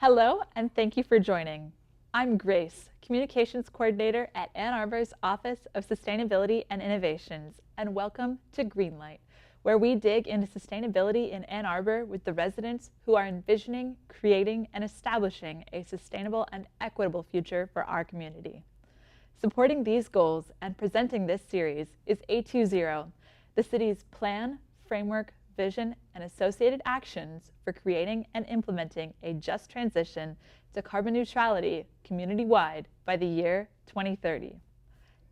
Hello, and thank you for joining. I'm Grace, Communications Coordinator at Ann Arbor's Office of Sustainability and Innovations, and welcome to Greenlight, where we dig into sustainability in Ann Arbor with the residents who are envisioning, creating, and establishing a sustainable and equitable future for our community. Supporting these goals and presenting this series is A2ZERO, the city's plan, framework, vision, and associated actions for creating and implementing a just transition to carbon neutrality community-wide by the year 2030.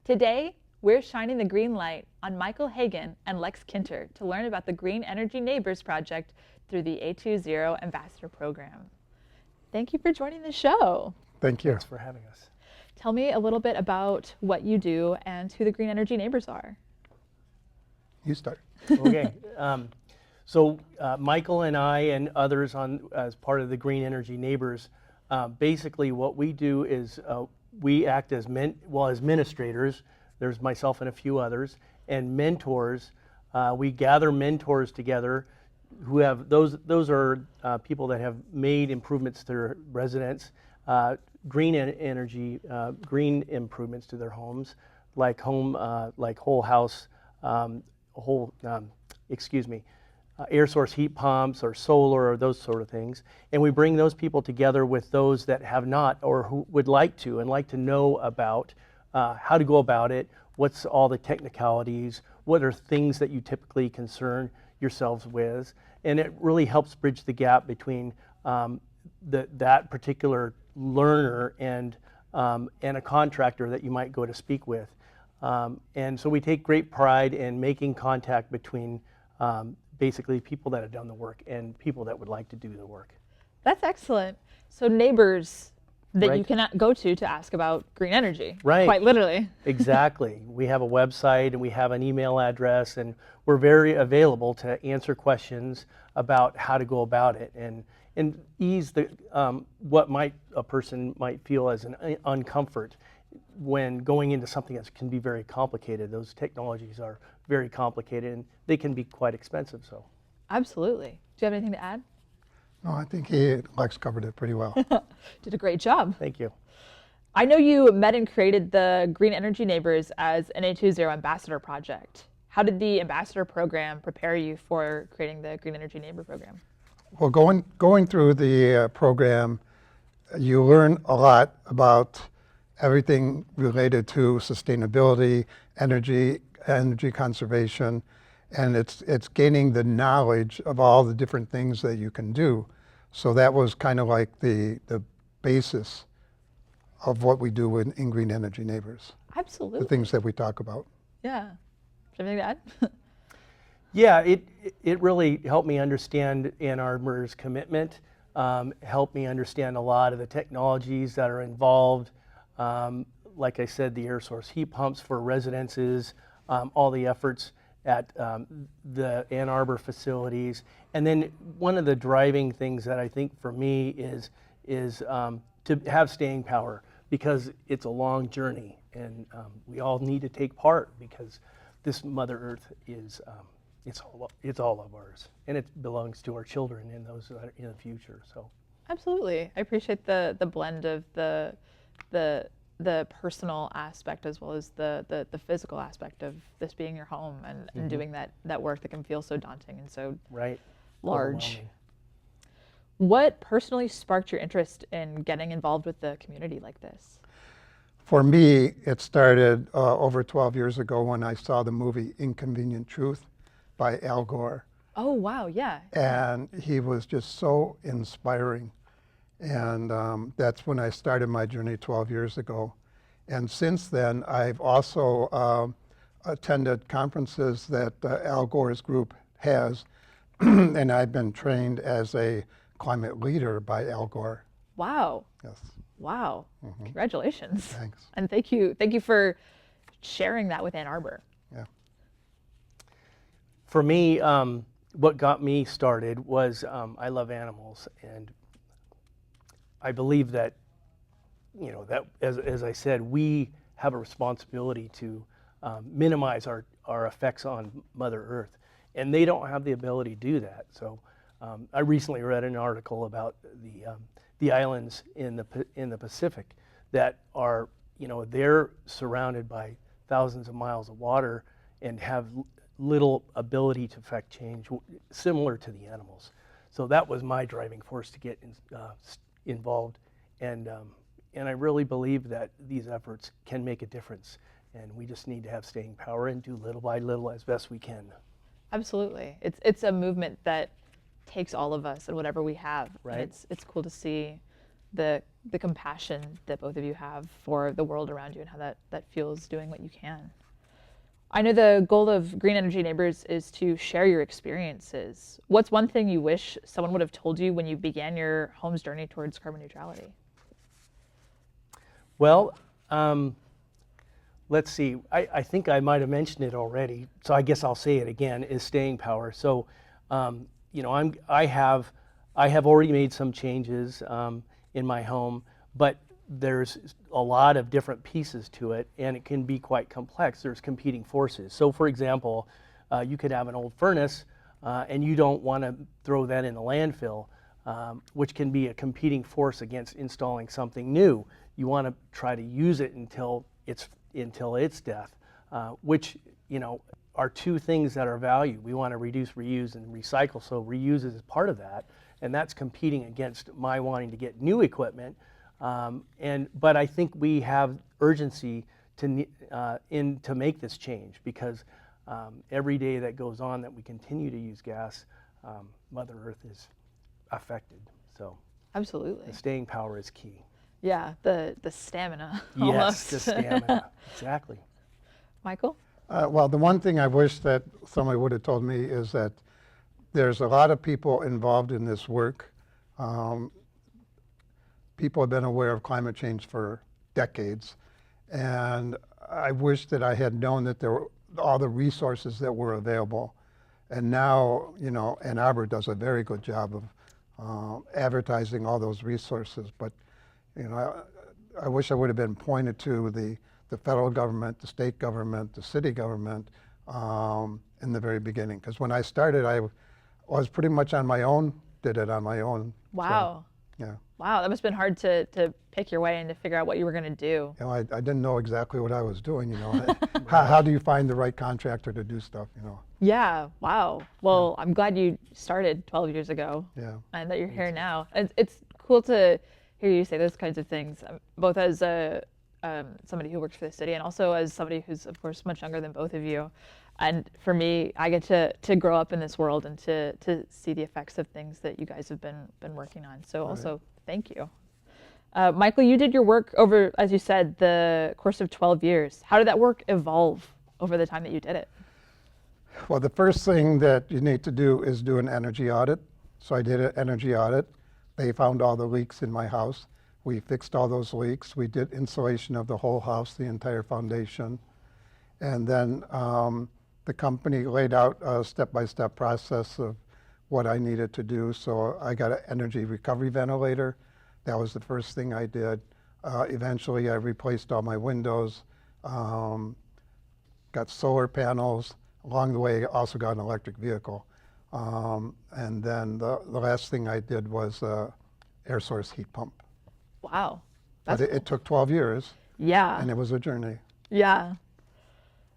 Today, we're shining the green light on Michael Hagan and Lex Kinter to learn about the Green Energy Neighbors Project through the A2ZERO Ambassador Program. Thank you for joining the show. Thank you. Thanks for having us. Tell me a little bit about what you do and who the Green Energy Neighbors are. You start. Okay. So Michael and I and others as part of the Green Energy Neighbors, basically what we do is we act as administrators. There's myself and a few others, and mentors. We gather mentors together who have those are people that have made improvements to their residents, green energy, green improvements to their homes, like whole house, air source heat pumps or solar or those sort of things. And we bring those people together with those that have not or who would like to and like to know about how to go about it, what's all the technicalities, what are things that you typically concern yourselves with. And it really helps bridge the gap between that particular learner and a contractor that you might go to speak with. And so we take great pride in making contact between basically people that have done the work and people that would like to do the work. That's excellent. So neighbors that Right. you can go to ask about green energy. Right. Quite literally. Exactly. We have a website and we have an email address, and we're very available to answer questions about how to go about it and ease the what a person might feel as an uncomfort when going into something that can be very complicated. Those technologies are very complicated and they can be quite expensive. So, Absolutely. Do you have anything to add? No, I think Lex covered it pretty well. Did a great job. thank you. I know you met and created the Green Energy Neighbors as an A2ZERO Ambassador Project. How did the Ambassador Program prepare you for creating the Green Energy Neighbor Program? Well, going through the program, you learn a lot about everything related to sustainability, energy conservation, and it's gaining the knowledge of all the different things that you can do. So that was kind of like the basis of what we do in Green Energy Neighbors, Absolutely. the things that we talk about. Yeah. Do you have anything to add? Yeah, it really helped me understand Ann Arbor's commitment, helped me understand a lot of the technologies that are involved. Like I said, the air source heat pumps for residences, all the efforts at the Ann Arbor facilities. And then one of the driving things that I think for me is to have staying power, because it's a long journey and we all need to take part, because this Mother Earth is it's all of ours, and it belongs to our children and those that are in the future. So Absolutely. I appreciate the blend of the personal aspect as well as the physical aspect of this being your home and doing that work that can feel so daunting and so right, large. overwhelming. What personally sparked your interest in getting involved with the community like this? For me, it started over 12 years ago when I saw the movie Inconvenient Truth by Al Gore. Oh, wow, yeah. And he was just so inspiring. And that's when I started my journey 12 years ago. And since then, I've also attended conferences that Al Gore's group has, and I've been trained as a climate leader by Al Gore. Wow. Yes. Wow. Congratulations. Thanks. And thank you for sharing that with Ann Arbor. Yeah. For me, what got me started was I love animals, and I believe that, that as I said, we have a responsibility to minimize our effects on Mother Earth, and they don't have the ability to do that. So I recently read an article about the the islands in the Pacific that are, they're surrounded by thousands of miles of water and have little ability to affect change, similar to the animals. So that was my driving force to get involved, and I really believe that these efforts can make a difference, and we just need to have staying power and do little by little as best we can. Absolutely. It's a movement that takes all of us and whatever we have. Right. And it's cool to see the compassion that both of you have for the world around you and how that fuels doing what you can. I know the goal of Green Energy Neighbors is to share your experiences. What's one thing you wish someone would have told you when you began your home's journey towards carbon neutrality? Well, let's see. I think I might have mentioned it already, so I guess I'll say it again, is staying power. So, I have already made some changes in my home, but there's a lot of different pieces to it, and it can be quite complex. There's competing forces. So, for example, you could have an old furnace, and you don't want to throw that in a landfill, which can be a competing force against installing something new. You want to try to use it until it's death, which are two things that are valued. We want to reduce, reuse, and recycle. So reuse is part of that, and that's competing against my wanting to get new equipment. But I think we have urgency to make this change, because every day that goes on that we continue to use gas, Mother Earth is affected. So Absolutely. the staying power is key. Yeah, the stamina. Yes, almost. the stamina. Exactly. Michael? Well, the one thing I wish that somebody would have told me is that there's a lot of people involved in this work. People have been aware of climate change for decades, and I wish that I had known that there were all the resources that were available. And now, Ann Arbor does a very good job of advertising all those resources. But, I wish I would have been pointed to the federal government, the state government, the city government in the very beginning. Because when I started, I was pretty much on my own, did it on my own. Wow. So, yeah. Wow, that must have been hard to pick your way and to figure out what you were going to do. I didn't know exactly what I was doing, How do you find the right contractor to do stuff, Yeah, wow. Well, I'm glad you started 12 years ago. Yeah. And that you're here now. It's cool to hear you say those kinds of things, both as somebody who works for the city and also as somebody who's, of course, much younger than both of you. And for me, I get to grow up in this world and to see the effects of things that you guys have been working on. So also, thank you. Michael, you did your work over, as you said, the course of 12 years. How did that work evolve over the time that you did it? Well, the first thing that you need to do is do an energy audit. So I did an energy audit. They found all the leaks in my house. We fixed all those leaks. We did insulation of the whole house, the entire foundation. And then the company laid out a step-by-step process of what I needed to do. So I got an energy recovery ventilator. That was the first thing I did. Eventually, I replaced all my windows, got solar panels. Along the way, also got an electric vehicle. And then the last thing I did was air source heat pump. Wow. But it took 12 years. Yeah. And it was a journey. Yeah.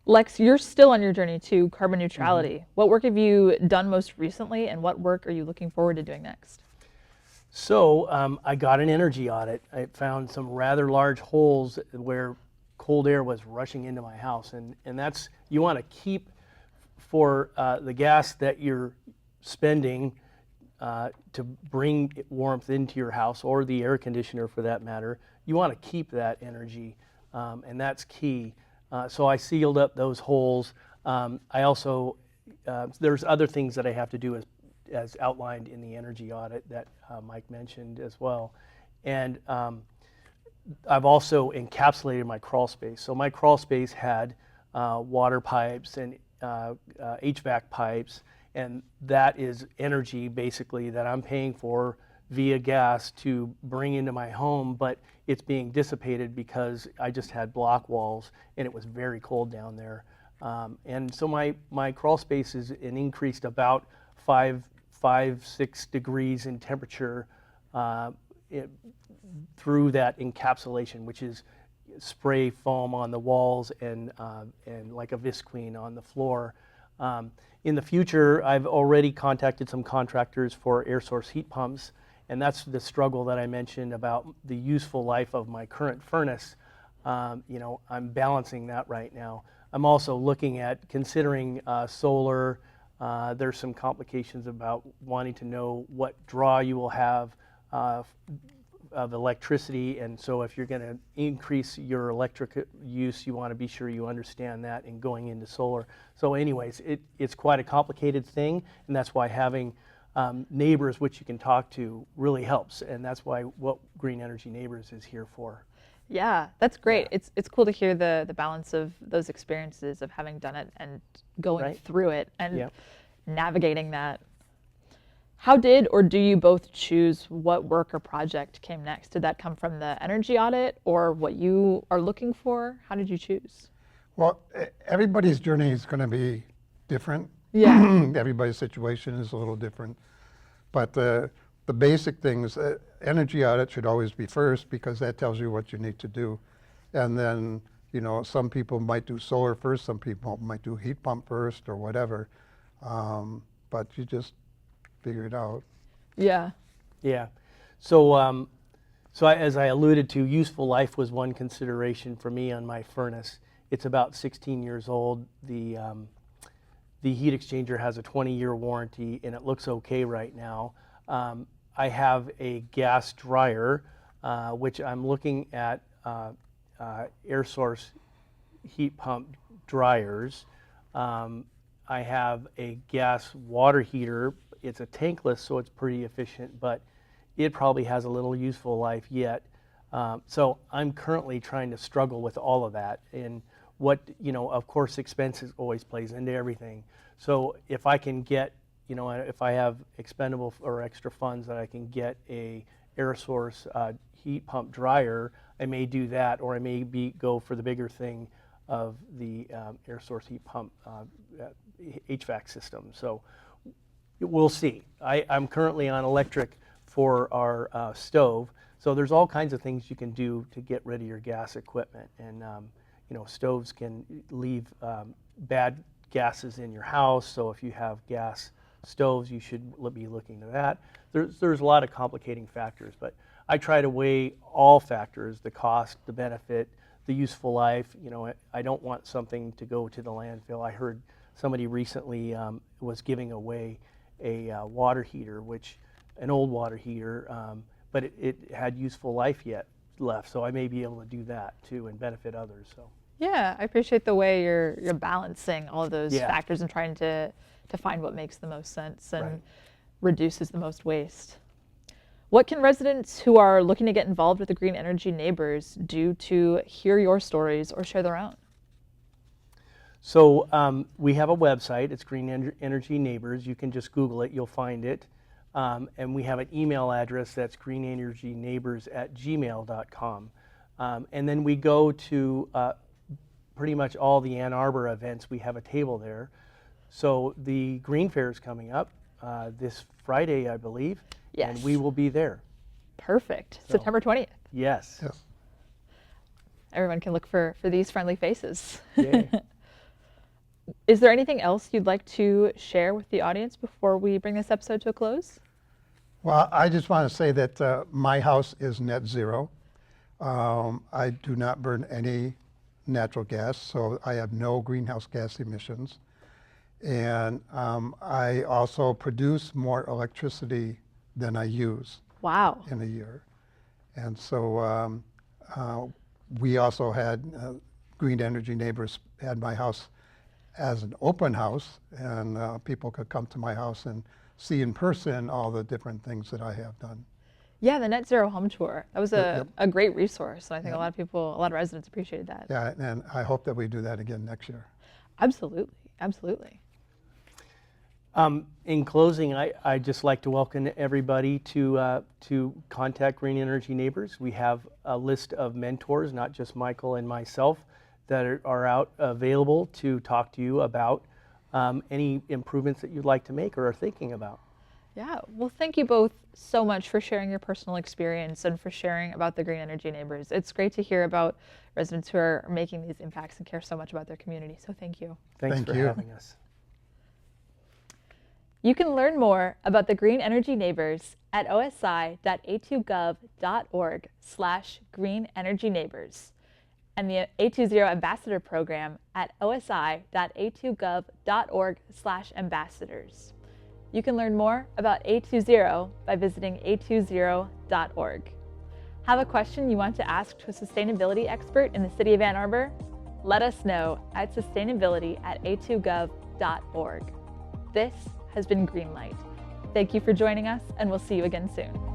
Lex, you're still on your journey to carbon neutrality. Mm-hmm. What work have you done most recently, and what work are you looking forward to doing next? So I got an energy audit. I found some rather large holes where cold air was rushing into my house. And that's, you want to keep, for the gas that you're spending to bring warmth into your house, or the air conditioner for that matter, you want to keep that energy, and that's key. So I sealed up those holes. I also, there's other things that I have to do as outlined in the energy audit that Mike mentioned as well. And I've also encapsulated my crawl space. So my crawl space had water pipes and HVAC pipes, and that is energy basically that I'm paying for via gas to bring into my home, but it's being dissipated because I just had block walls and it was very cold down there. And so my crawl space is increased about 5-6 degrees in temperature through that encapsulation, which is spray foam on the walls and like a visqueen on the floor. In the future, I've already contacted some contractors for air source heat pumps, and that's the struggle that I mentioned about the useful life of my current furnace. I'm balancing that right now. I'm also looking at considering solar. There's some complications about wanting to know what draw you will have of electricity, and so if you're going to increase your electric use, you want to be sure you understand that in going into solar. So anyways, it's quite a complicated thing, and that's why having neighbors which you can talk to really helps, and that's why what Green Energy Neighbors is here for. Yeah, that's great. Yeah. It's cool to hear the balance of those experiences of having done it and going Right. through it and Yeah. navigating that. How did or do you both choose what work or project came next? Did that come from the energy audit or what you are looking for? How did you choose? Well, everybody's journey is going to be different. Yeah. Everybody's situation is a little different. But the basic things, energy audit should always be first because that tells you what you need to do. And then, some people might do solar first, some people might do heat pump first or whatever. But you just figure it out. Yeah. Yeah. So, as I alluded to, useful life was one consideration for me on my furnace. It's about 16 years old. The heat exchanger has a 20-year warranty, and it looks okay right now. I have a gas dryer, which I'm looking at air source heat pump dryers. I have a gas water heater. It's a tankless, so it's pretty efficient, but it probably has a little useful life yet. So I'm currently trying to struggle with all of that. And of course, expenses always plays into everything. So if I can get, if I have expendable or extra funds that I can get a air source heat pump dryer, I may do that, or I may go for the bigger thing of the air source heat pump HVAC system. So we'll see. I'm currently on electric for our stove, so there's all kinds of things you can do to get rid of your gas equipment. And stoves can leave bad gases in your house, so if you have gas stoves, you should be looking at that. There's a lot of complicating factors, but I try to weigh all factors: the cost, the benefit, the useful life. I don't want something to go to the landfill. I heard somebody recently was giving away a water heater, an old water heater, but it had useful life left, so I may be able to do that too and benefit others. So. Yeah, I appreciate the way you're balancing all of those Yeah. factors and trying to find what makes the most sense and Right. reduces the most waste. What can residents who are looking to get involved with the Green Energy Neighbors do to hear your stories or share their own? So we have a website. It's Green Energy Neighbors. You can just Google it. You'll find it. And we have an email address that's greenenergyneighbors@gmail.com. And then we go to pretty much all the Ann Arbor events. We have a table there. So the Green Fair is coming up this Friday, I believe. Yes. And we will be there. Perfect. So. September 20th. Yes. Yes. Everyone can look for these friendly faces. Yay. Is there anything else you'd like to share with the audience before we bring this episode to a close? Well, I just want to say that my house is net zero. I do not burn any natural gas, so I have no greenhouse gas emissions. And I also produce more electricity than I use Wow. in a year. And so we also had Green Energy Neighbors had my house as an open house, and people could come to my house and see in person all the different things that I have done. Yeah, the Net Zero Home Tour. That was Yep. a great resource, and I think Yep. a lot of residents appreciated that. Yeah, and I hope that we do that again next year. Absolutely, absolutely. In closing, I'd just like to welcome everybody to contact Green Energy Neighbors. We have a list of mentors, not just Michael and myself, that are out available to talk to you about any improvements that you'd like to make or are thinking about. Yeah, well, thank you both so much for sharing your personal experience and for sharing about the Green Energy Neighbors. It's great to hear about residents who are making these impacts and care so much about their community. So thank you. Thanks Thank for you. having us. You can learn more about the Green Energy Neighbors at osi.a2gov.org/Green Energy Neighbors and the A2ZERO Ambassador Program at osi.a2gov.org/ambassadors. You can learn more about A2ZERO by visiting a2zero.org. Have a question you want to ask to a sustainability expert in the City of Ann Arbor? Let us know at sustainability@a2gov.org. This has been Greenlight. Thank you for joining us, and we'll see you again soon.